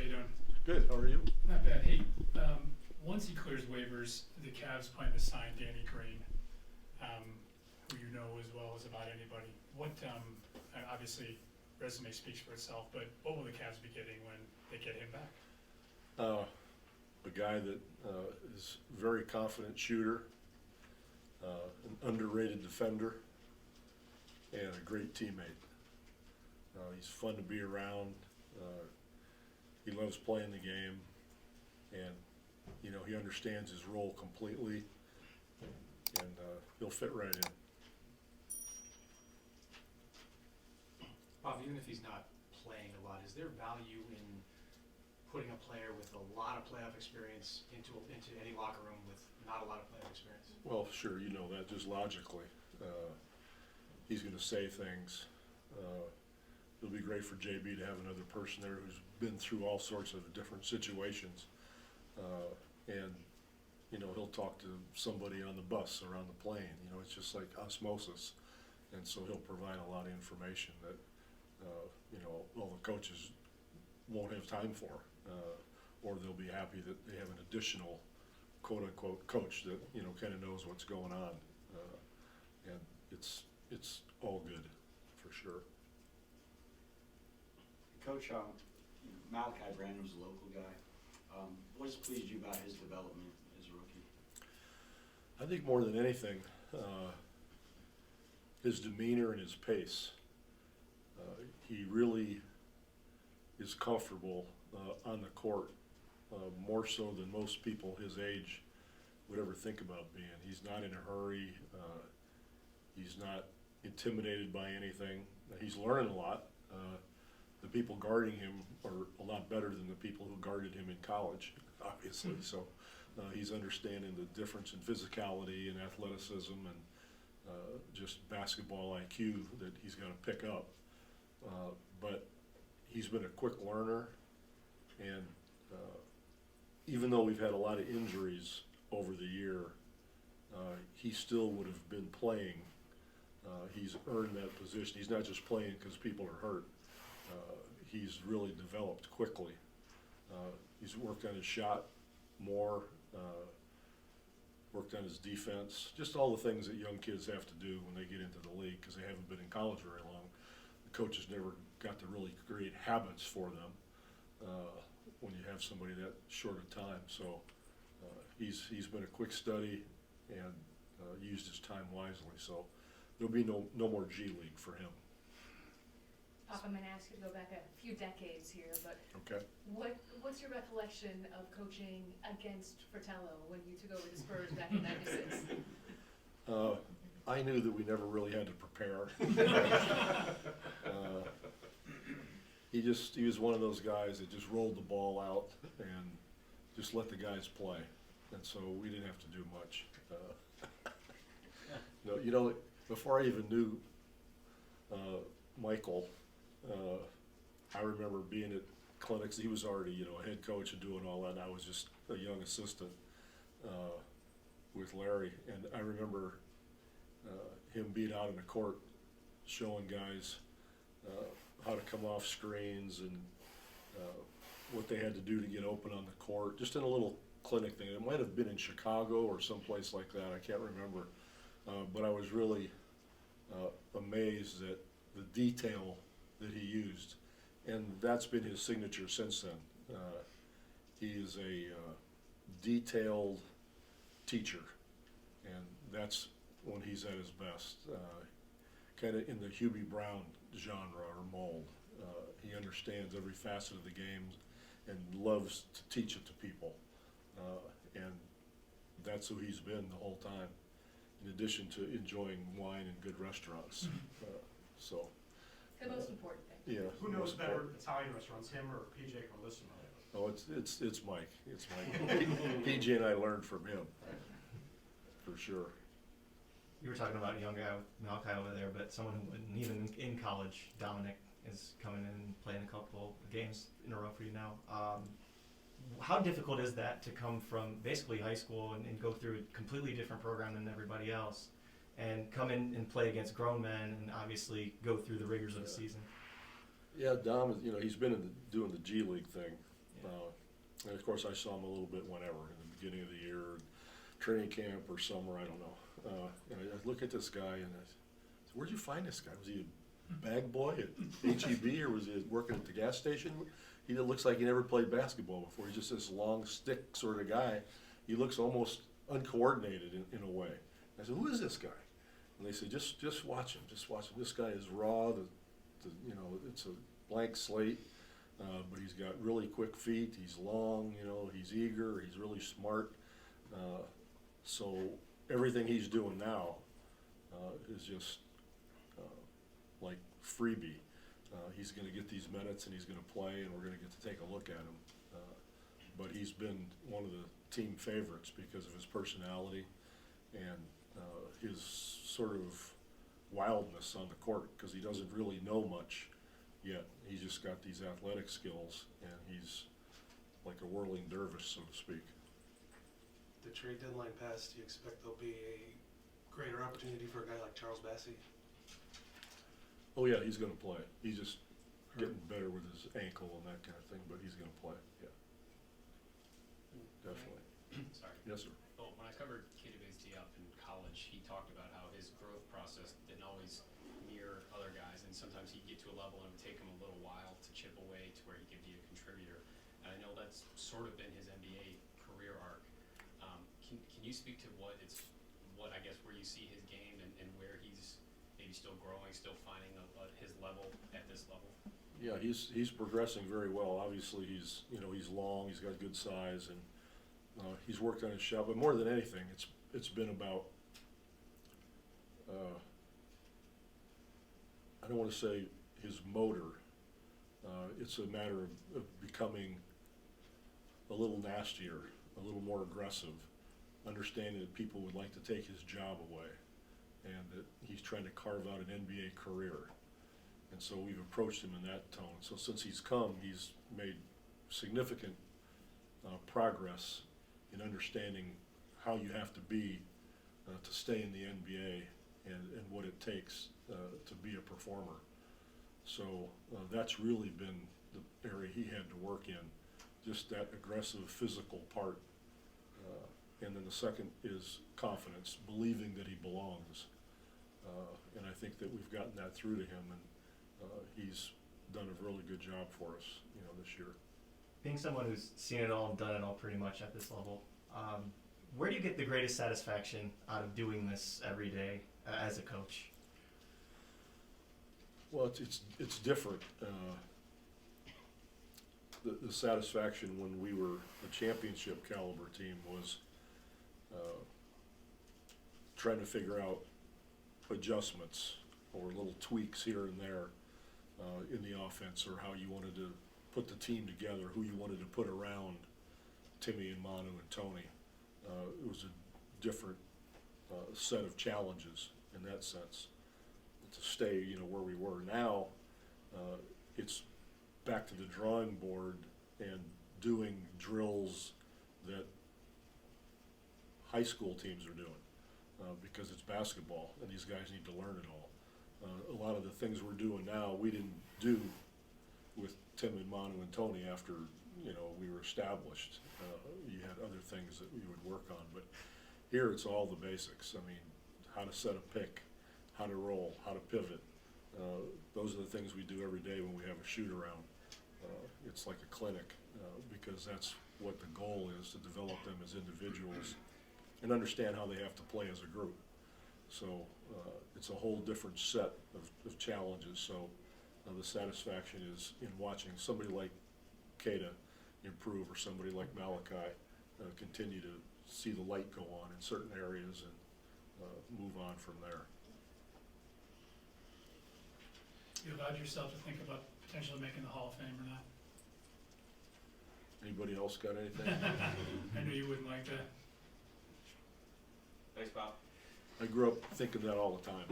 how you doing? Good, how are you? Not bad. Hey, once he clears waivers, the Cavs plan to sign Danny Green, who you know as well as about anybody. What, obviously, resume speaks for itself, but what will the Cavs be getting when they get him back? A guy that is a very confident shooter, an underrated defender, and a great teammate. He's fun to be around. He loves playing the game, and he understands his role completely, and he'll fit right in. Bob, even if he's not playing a lot, is there value in putting a player with a lot of playoff experience into any locker room with not a lot of playoff experience? Well, sure, you know that just logically. He's going to say things. It'll be great for JB to have another person there who's been through all sorts of different situations. And he'll talk to somebody on the bus or on the plane. It's just like osmosis. And so he'll provide a lot of information that, all the coaches won't have time for. Or they'll be happy that they have an additional quote-unquote coach that, kind of knows what's going on. And it's all good, for sure. Coach, Malachi Brandon was a local guy. What has pleased you about his development as a rookie? I think more than anything, his demeanor and his pace. He really is comfortable on the court, more so than most people his age would ever think about being. He's not in a hurry. He's not intimidated by anything. He's learning a lot. The people guarding him are a lot better than the people who guarded him in college, obviously. So he's understanding the difference in physicality and athleticism and just basketball IQ that he's got to pick up. But he's been a quick learner, and even though we've had a lot of injuries over the year, he still would have been playing. He's earned that position. He's not just playing because people are hurt. He's really developed quickly. He's worked on his shot more, worked on his defense, just all the things that young kids have to do when they get into the league because they haven't been in college very long. The coaches never got to really create habits for them when you have somebody that short of time. So he's been a quick study and used his time wisely. So there'll be no more G League for him. Pop, I'm going to ask you to go back a few decades here, but Okay. What's your recollection of coaching against Fratello when you took over the Spurs back in '96? I knew that we never really had to prepare. He was one of those guys that just rolled the ball out and just let the guys play, and so we didn't have to do much. No, before I even knew Michael, I remember being at clinics. He was already, a head coach and doing all that, and I was just a young assistant with Larry. And I remember him being out in the court showing guys how to come off screens and what they had to do to get open on the court, just in a little clinic thing. It might have been in Chicago or someplace like that. I can't remember. But I was really amazed at the detail that he used. And that's been his signature since then. He is a detailed teacher, and that's when he's at his best. Kind of in the Hubie Brown genre or mold. He understands every facet of the game and loves to teach it to people. And that's who he's been the whole time, in addition to enjoying wine and good restaurants. So. The most important thing. Yeah. Who knows better Italian restaurants, him or PJ Carlissimo? Oh, it's Mike. It's Mike. PJ and I learned from him, for sure. You were talking about a young guy with Malachi over there, but someone who wasn't even in college, Dominic, is coming in and playing a couple games in a row for you now. How difficult is that to come from basically high school and go through a completely different program than everybody else, and come in and play against grown men and obviously go through the rigors of the season? Yeah, Dom, he's been doing the G League thing, And of course, I saw him a little bit whenever, in the beginning of the year, training camp or summer, I don't know. And I look at this guy and I said, where'd you find this guy? Was he a bag boy at HEB or was he working at the gas station? He looks like he never played basketball before. He's just this long stick sort of guy. He looks almost uncoordinated in a way. I said, who is this guy? And they said, just watch him, just watch him. This guy is raw, it's a blank slate, but he's got really quick feet, he's long, he's eager, he's really smart. So everything he's doing now is just like freebie. He's going to get these minutes and he's going to play and we're going to get to take a look at him. But he's been one of the team favorites because of his personality and his sort of wildness on the court, because he doesn't really know much yet. He's just got these athletic skills and he's like a whirling dervish, so to speak. The trade deadline passed, do you expect there'll be a greater opportunity for a guy like Charles Bassey? Oh yeah, he's going to play. He's just getting better with his ankle and that kind of thing, but he's going to play, yeah. Definitely. Sorry. Yes, sir. Well, when I covered Bassey up in college, he talked about how his growth process didn't always mirror other guys, and sometimes he'd get to a level and it would take him a little while to chip away to where he could be a contributor. And I know that's sort of been his NBA career arc. Can you speak to what I guess where you see his game and where he's maybe still growing, still finding his level at this level? Yeah, he's progressing very well. Obviously, he's long, he's got good size, and he's worked on his shot. But more than anything, it's been about I don't want to say his motor. It's a matter of becoming a little nastier, a little more aggressive, understanding that people would like to take his job away, and that he's trying to carve out an NBA career. And so we've approached him in that tone. So since he's come, he's made significant progress in understanding how you have to be to stay in the NBA and what it takes to be a performer. So that's really been the area he had to work in, just that aggressive physical part. And then the second is confidence, believing that he belongs. And I think that we've gotten that through to him, and he's done a really good job for us, this year. Being someone who's seen it all and done it all pretty much at this level, where do you get the greatest satisfaction out of doing this every day as a coach? Well, it's different. The satisfaction when we were a championship caliber team was trying to figure out adjustments or little tweaks here and there in the offense, or how you wanted to put the team together, who you wanted to put around Timmy and Manu and Tony. It was a different set of challenges in that sense to stay, where we were. Now it's back to the drawing board and doing drills that high school teams are doing because it's basketball and these guys need to learn it all. A lot of the things we're doing now we didn't do with Tim and Manu and Tony after we were established. You had other things that we would work on, but here it's all the basics. I mean, how to set a pick, how to roll, how to pivot. Those are the things we do every day when we have a shoot around. It's like a clinic because that's what the goal is, to develop them as individuals and understand how they have to play as a group. So it's a whole different set of challenges. So the satisfaction is in watching somebody like Keita improve, or somebody like Malachi continue to see the light go on in certain areas and move on from there. You allowed yourself to think about potentially making the Hall of Fame or not? Anybody else got anything? I knew you wouldn't like that. Thanks, Bob. I grew up thinking that all the time.